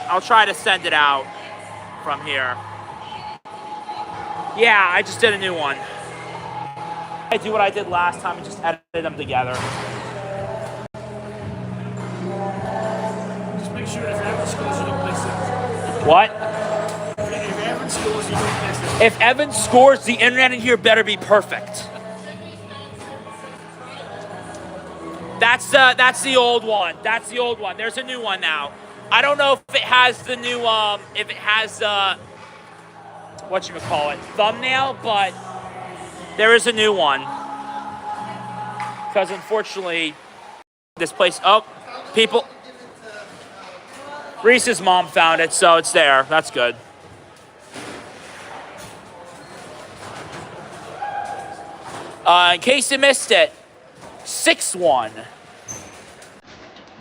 I'll try to send it out from here. Yeah, I just did a new one. I do what I did last time and just edited them together. Just make sure if Evan scores, you don't miss it. What? If Evan scores, you don't miss it. If Evan scores, the internet in here better be perfect. That's the old one. That's the old one. There's a new one now. I don't know if it has the new if it has whatchamacallit, thumbnail, but there is a new one. Because unfortunately, this place, people, Reese's mom found it, so it's there. That's good. In case you missed it, 6-1.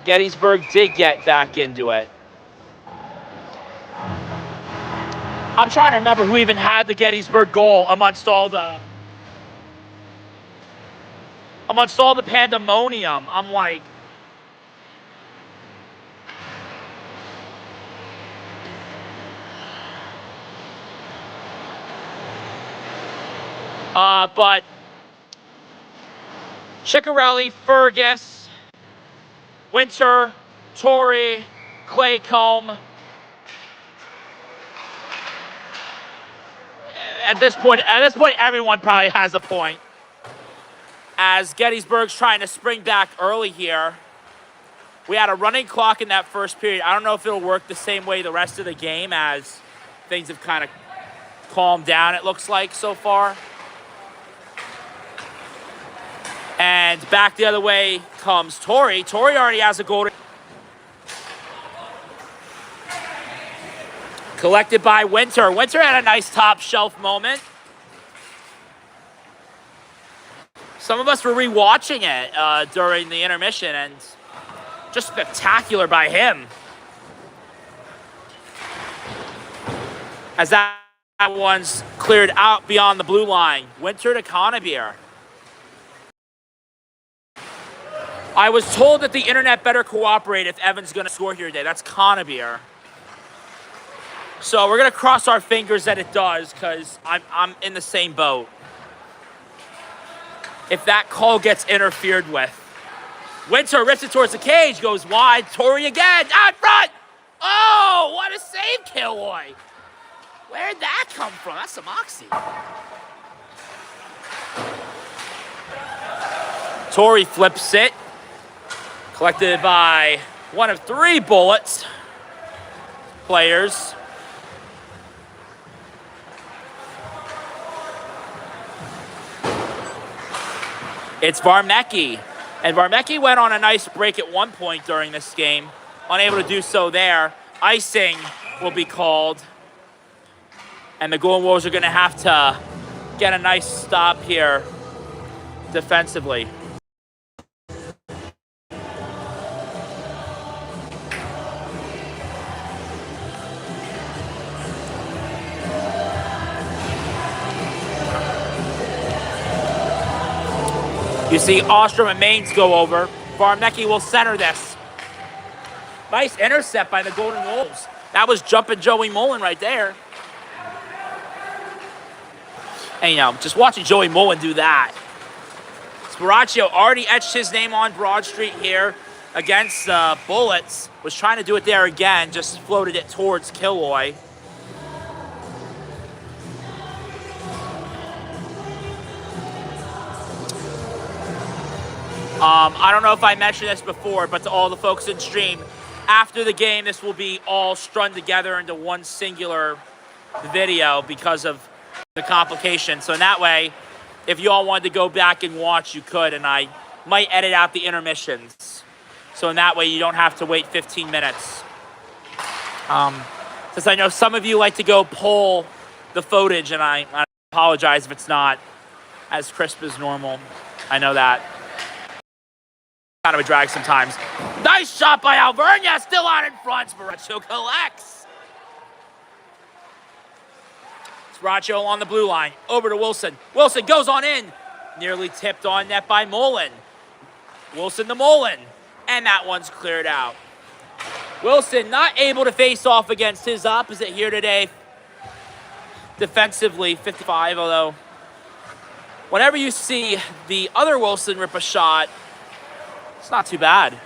Gettysburg did get back into it. I'm trying to remember who even had the Gettysburg goal amongst all the pandemonium. I'm like, but Ciccarelli, Fergus, Winter, Torrey, Claycomb. At this point, everyone probably has a point. As Gettysburg's trying to spring back early here. We had a running clock in that first period. I don't know if it'll work the same way the rest of the game as things have kind of calmed down, it looks like, so far. And back the other way comes Torrey. Torrey already has a goal. Collected by Winter. Winter had a nice top shelf moment. Some of us were rewatching it during the intermission, and just spectacular by him. As that one's cleared out beyond the blue line. Winter to Conabier. I was told that the internet better cooperate if Evan's going to score here today. That's Conabier. So we're going to cross our fingers that it does, because I'm in the same boat. If that call gets interfered with. Winter rips it towards the cage, goes wide. Torrey again, out front. Oh, what a save, Kilroy. Where'd that come from? That's some moxie. Torrey flips it. Collected by one of 3 Bullets players. It's Varmecki. And Varmecki went on a nice break at one point during this game. Unable to do so there. Icing will be called. And the Golden Wolves are going to have to get a nice stop here defensively. You see Ostrom and Maines go over. Varmecki will center this. Nice intercept by the Golden Wolves. That was jumping Joey Mullen right there. And, you know, just watching Joey Mullen do that. Sparaccio already etched his name on Broad Street here against Bullets. Was trying to do it there again, just floated it towards Kilroy. I don't know if I mentioned this before, but to all the folks in stream, after the game, this will be all strung together into one singular video because of the complications. So in that way, if you all wanted to go back and watch, you could, and I might edit out the intermissions. So in that way, you don't have to wait 15 minutes. Since I know some of you like to go pull the footage, and I apologize if it's not as crisp as normal. I know that. Kind of a drag sometimes. Nice shot by Alvernia, still out in front. Sparaccio collects. Sparaccio on the blue line, over to Wilson. Wilson goes on in. Nearly tipped on net by Mullen. Wilson to Mullen. And that one's cleared out. Wilson not able to face off against his opposite here today. Defensively, 55, although whenever you see the other Wilson rip a shot, it's not too bad.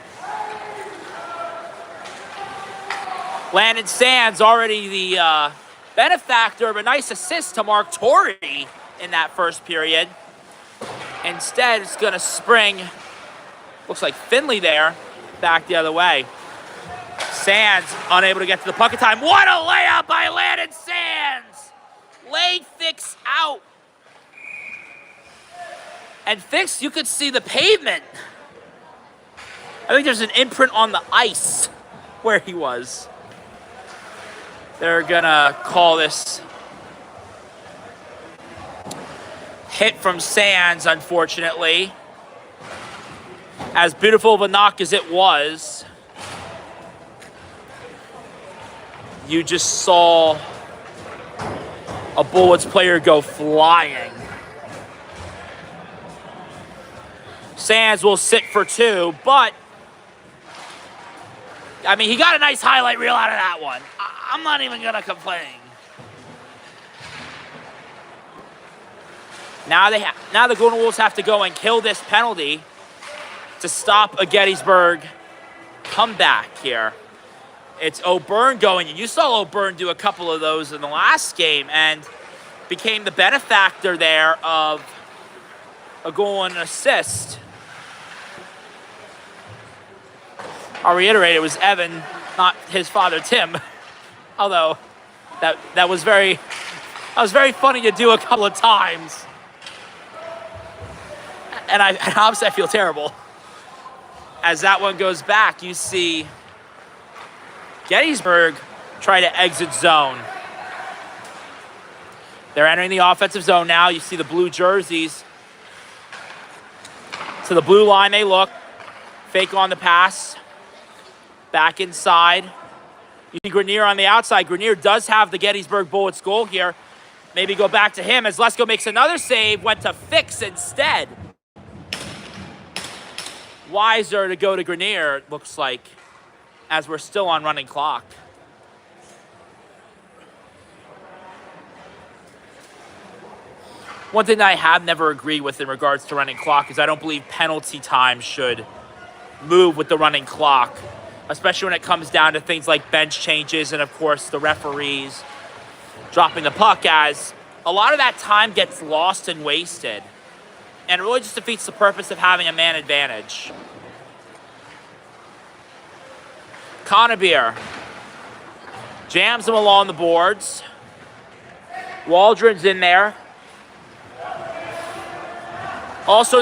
Landon Sands already the benefactor of a nice assist to Mark Torrey in that first period. Instead, it's going to spring, looks like Finley there, back the other way. Sands unable to get to the puck in time. What a layup by Landon Sands! Laid Fix out. And Fix, you could see the pavement. I think there's an imprint on the ice where he was. They're gonna call this hit from Sands, unfortunately. As beautiful of a knock as it was, you just saw a Bullets player go flying. Sands will sit for 2, but I mean, he got a nice highlight reel out of that one. I'm not even gonna complain. Now the Golden Wolves have to go and kill this penalty to stop a Gettysburg comeback here. It's O'Byrne going, and you saw O'Byrne do a couple of those in the last game and became the benefactor there of a goal and an assist. I'll reiterate, it was Evan, not his father, Tim. Although, that was very funny to do a couple of times. And obviously I feel terrible. As that one goes back, you see Gettysburg try to exit zone. They're entering the offensive zone now. You see the blue jerseys. To the blue line they look. Fake on the pass. Back inside. You see Grenier on the outside. Grenier does have the Gettysburg Bullets goal here. Maybe go back to him as Lesko makes another save. Went to Fix instead. Wiser to go to Grenier, it looks like, as we're still on running clock. One thing that I have never agreed with in regards to running clock is I don't believe penalty time should move with the running clock, especially when it comes down to things like bench changes and, of course, the referees dropping the puck, as a lot of that time gets lost and wasted. And it really just defeats the purpose of having a man advantage. Conabier jams him along the boards. Waldron's in there. Also